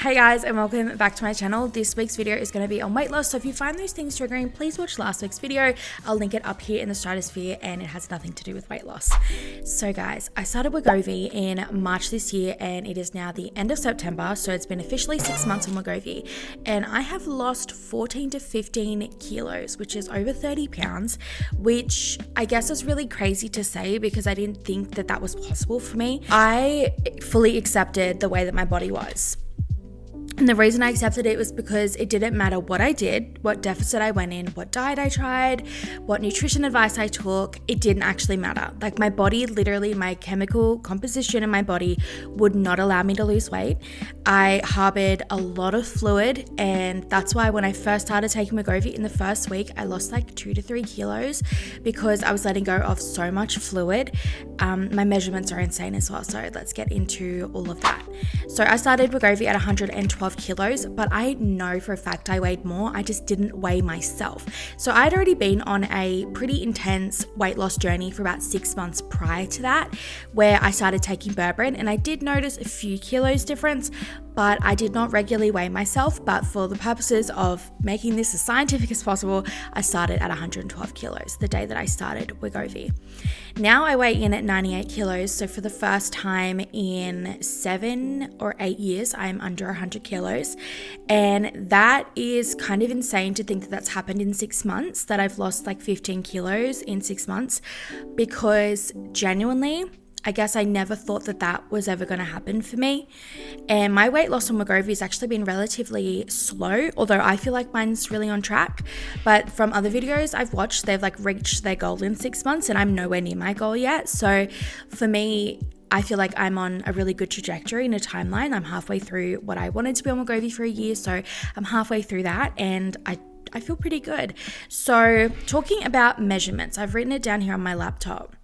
Hey guys, and welcome back to my channel. This week's video is going to be on weight loss, so if you find those things triggering, please watch last week's video. I'll link it up here in the stratosphere, and it has nothing to do with weight loss. So guys, I started Wegovy in March this year, and it is now the end of September, so it's been officially 6 months on Wegovy, and I have lost 14 to 15 kilos, which is over 30 pounds, which I guess is really crazy to say because I didn't think that that was possible for me. I fully accepted the way that my body was. And the reason I accepted it was because it didn't matter what I did, what deficit I went in, what diet I tried, what nutrition advice I took, it didn't actually matter. Like my body, literally my chemical composition in my body would not allow me to lose weight. I harbored a lot of fluid, and that's why when I first started taking Wegovy in the first week, I lost like 2 to 3 kilos because I was letting go of so much fluid. My measurements are insane as well, so let's get into all of that. So I started Wegovy at 112 kilos, but I know for a fact I weighed more. I just didn't weigh myself. So I'd already been on a pretty intense weight loss journey for about 6 months prior to that, where I started taking berberine, and I did notice a few kilos difference, but I did not regularly weigh myself. But for the purposes of making this as scientific as possible, I started at 112 kilos the day that I started Wegovy. Now I weigh in at 98 kilos, so for the first time in 7 or 8 years, I am under 100 kilos, and that is kind of insane to think that that's happened in 6 months, that I've lost like 15 kilos in 6 months, because genuinely, I guess I never thought that that was ever going to happen for me. And my weight loss on Wegovy has actually been relatively slow, although I feel like mine's really on track. But from other videos I've watched, they've like reached their goal in 6 months, and I'm nowhere near my goal yet. So for me, I feel like I'm on a really good trajectory in a timeline. I'm halfway through what I wanted to be on Wegovy for a year, so I'm halfway through that, and I feel pretty good. So talking about measurements, I've written it down here on my laptop.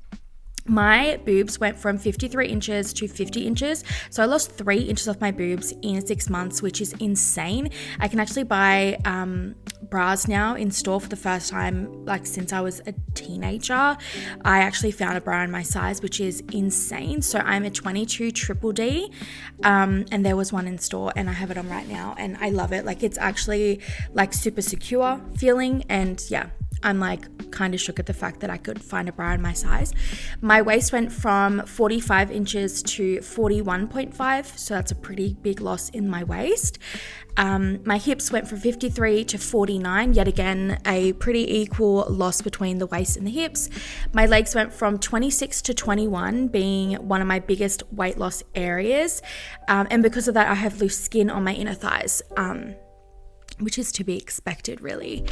My boobs went from 53 inches to 50 inches. So I lost 3 inches off my boobs in 6 months, which is insane. I can actually buy bras now in store for the first time, like since I was a teenager. I actually found a bra in my size, which is insane. So I'm a 22 triple D, and there was one in store, and I have it on right now, and I love it. Like it's actually like super secure feeling, and yeah, I'm like kind of shook at the fact that I could find a bra in my size. My waist went from 45 inches to 41.5, so that's a pretty big loss in my waist. My hips went from 53 to 49, yet again, a pretty equal loss between the waist and the hips. My legs went from 26 to 21, being one of my biggest weight loss areas. And because of that, I have loose skin on my inner thighs, which is to be expected, really.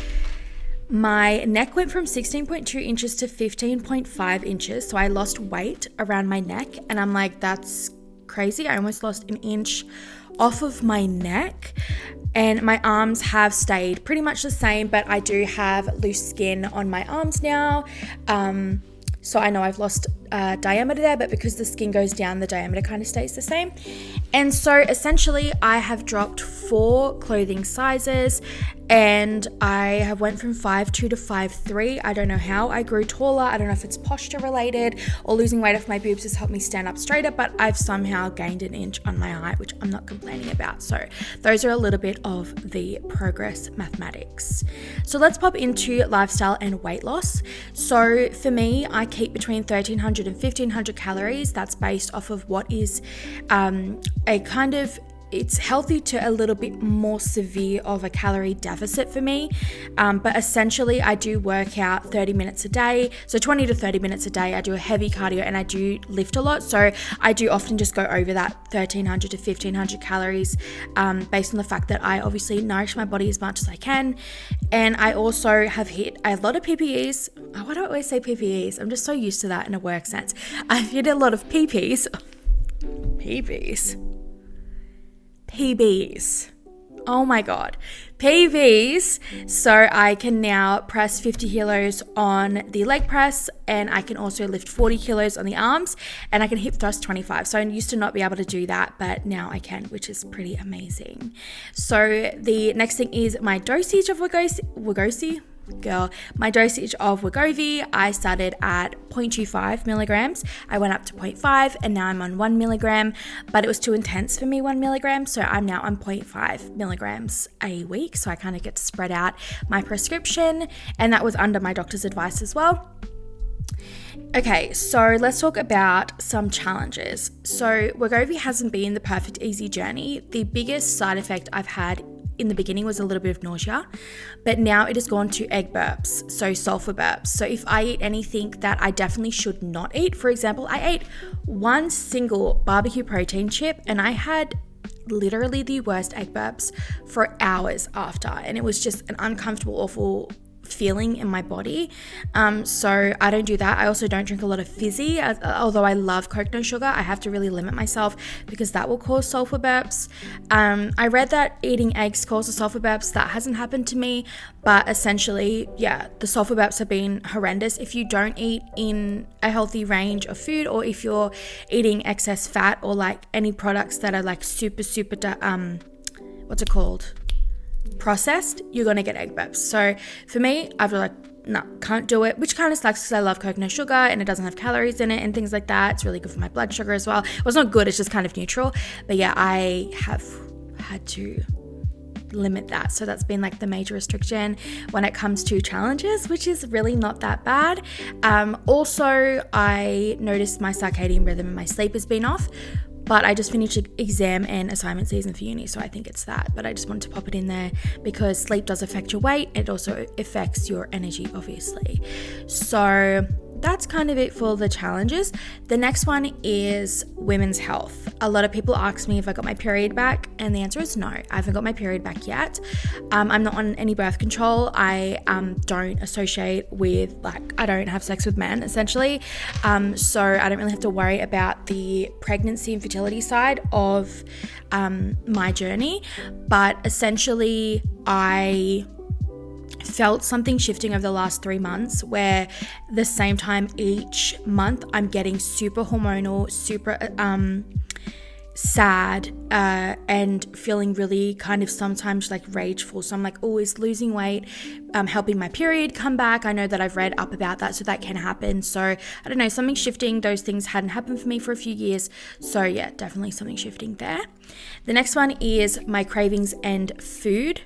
My neck went from 16.2 inches to 15.5 inches, so I lost weight around my neck, and I'm like, that's crazy. I almost lost an inch off of my neck, and my arms have stayed pretty much the same, but I do have loose skin on my arms now. So I know I've lost diameter there, but because the skin goes down, the diameter kind of stays the same. And so essentially I have dropped 4 clothing sizes, and I have went from 5'2" to 5'3". I don't know how I grew taller. I don't know if it's posture related or losing weight off my boobs has helped me stand up straighter, but I've somehow gained an inch on my height, which I'm not complaining about. So those are a little bit of the progress mathematics. So let's pop into lifestyle and weight loss. So for me, I keep between 1,300 and 1,500 calories. That's based off of what is a kind of, it's healthy to a little bit more severe of a calorie deficit for me. But essentially I do work out 30 minutes a day. So 20 to 30 minutes a day. I do a heavy cardio, and I do lift a lot. So I do often just go over that 1,300 to 1,500 calories based on the fact that I obviously nourish my body as much as I can. And I also have hit a lot of PPEs. Why do I always say PPEs? I'm just so used to that in a work sense. I've hit a lot of PPs. PBs. Oh my God. PBs. So I can now press 50 kilos on the leg press, and I can also lift 40 kilos on the arms, and I can hip thrust 25. So I used to not be able to do that, but now I can, which is pretty amazing. So the next thing is my dosage of Wegovy. girl, my dosage of Wegovy, I started at 0.25 milligrams. I went up to 0.5 and now I'm on 1 milligram, but it was too intense for me, 1 milligram. So I'm now on 0.5 milligrams a week. So I kind of get to spread out my prescription, and that was under my doctor's advice as well. Okay, so let's talk about some challenges. So Wegovy hasn't been the perfect easy journey. The biggest side effect I've had in the beginning was a little bit of nausea, but now it has gone to egg burps, so sulfur burps. So if I eat anything that I definitely should not eat, for example, I ate one single barbecue protein chip and I had literally the worst egg burps for hours after, and it was just an uncomfortable, awful feeling in my body. So I don't do that. I also don't drink a lot of fizzy, although I love Coke no sugar. I have to really limit myself because that will cause sulfur burps. I read that eating eggs causes sulfur burps. That hasn't happened to me, but essentially, yeah, the sulfur burps have been horrendous if you don't eat in a healthy range of food, or if you're eating excess fat, or like any products that are like super what's it called? Processed, you're gonna get egg burps. So for me, I've like, no, can't do it, which kind of sucks because I love Coke no sugar and it doesn't have calories in it and things like that. It's really good for my blood sugar as well. Well, it's not good, it's just kind of neutral. But yeah, I have had to limit that. So that's been like the major restriction when it comes to challenges, which is really not that bad. Also, I noticed my circadian rhythm and my sleep has been off. But I just finished exam and assignment season for uni, so I think it's that. But I just wanted to pop it in there because sleep does affect your weight. It also affects your energy, obviously. So that's kind of it for the challenges. The next one is women's health. A lot of people ask me if I got my period back, and the answer is no. I haven't got my period back yet. I'm not on any birth control. I don't associate with, like, I don't have sex with men, essentially. So I don't really have to worry about the pregnancy and fertility side of my journey. But essentially, I felt something shifting over the last 3 months, where the same time each month I'm getting super hormonal, super sad, and feeling really kind of sometimes like rageful. So I'm like always losing weight, helping my period come back. I know that I've read up about that, so that can happen. So I don't know, something shifting. Those things hadn't happened for me for a few years. So yeah, definitely something shifting there. The next one is my cravings and food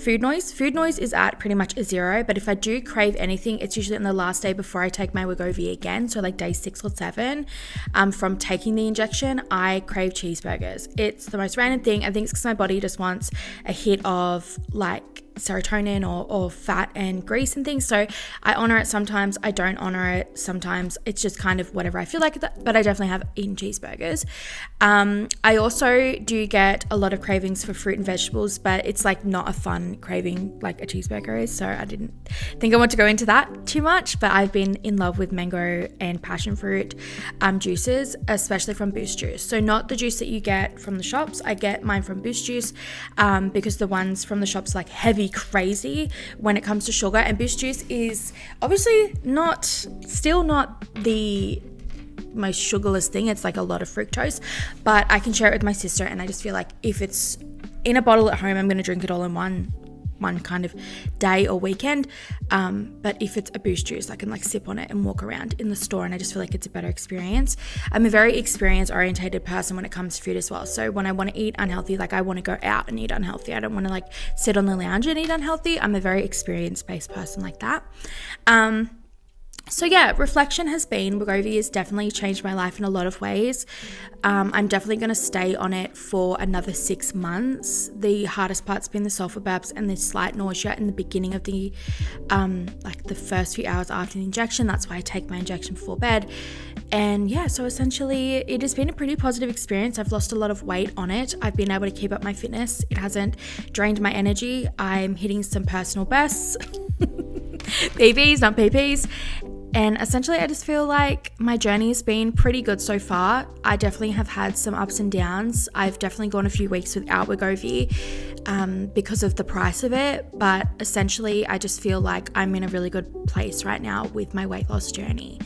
noise. Food noise is at pretty much a 0, but if I do crave anything, it's usually on the last day before I take my Wegovy again, so like day 6 or 7 from taking the injection. I crave cheeseburgers. It's the most random thing. I think it's because my body just wants a hit of like serotonin or fat and grease and things. So I honor it sometimes, I don't honor it sometimes. It's just kind of whatever I feel like, but I definitely have eaten cheeseburgers. I also do get a lot of cravings for fruit and vegetables, but it's like not a fun craving like a cheeseburger is. So I didn't think I want to go into that too much, but I've been in love with mango and passion fruit juices, especially from Boost Juice. So not the juice that you get from the shops. I get mine from Boost Juice because the ones from the shops like heavy crazy when it comes to sugar, and Boost Juice is obviously still not the most sugarless thing. It's like a lot of fructose, but I can share it with my sister, and I just feel like if it's in a bottle at home, I'm going to drink it all in one kind of day or weekend. But if it's a Boost Juice, I can like sip on it and walk around in the store, and I just feel like it's a better experience. I'm a very experience orientated person when it comes to food as well. So when I want to eat unhealthy, like I want to go out and eat unhealthy. I don't want to like sit on the lounge and eat unhealthy. I'm a very experience-based person like that. So yeah, reflection has been, Wegovy has definitely changed my life in a lot of ways. I'm definitely going to stay on it for another 6 months. The hardest part's been the sulfur burps and the slight nausea in the beginning of the, like the first few hours after the injection. That's why I take my injection before bed. And yeah, so essentially it has been a pretty positive experience. I've lost a lot of weight on it. I've been able to keep up my fitness. It hasn't drained my energy. I'm hitting some personal bests. PBs, not PPs. And essentially, I just feel like my journey has been pretty good so far. I definitely have had some ups and downs. I've definitely gone a few weeks without Wegovy because of the price of it. But essentially, I just feel like I'm in a really good place right now with my weight loss journey.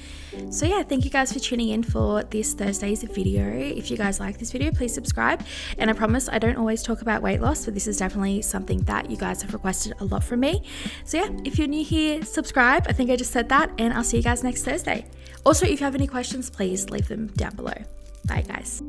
So yeah, thank you guys for tuning in for this Thursday's video. If you guys like this video, please subscribe. And I promise I don't always talk about weight loss, but this is definitely something that you guys have requested a lot from me. So yeah, if you're new here, subscribe. I think I just said that, and I'll see you guys next Thursday. Also, if you have any questions, please leave them down below. Bye guys.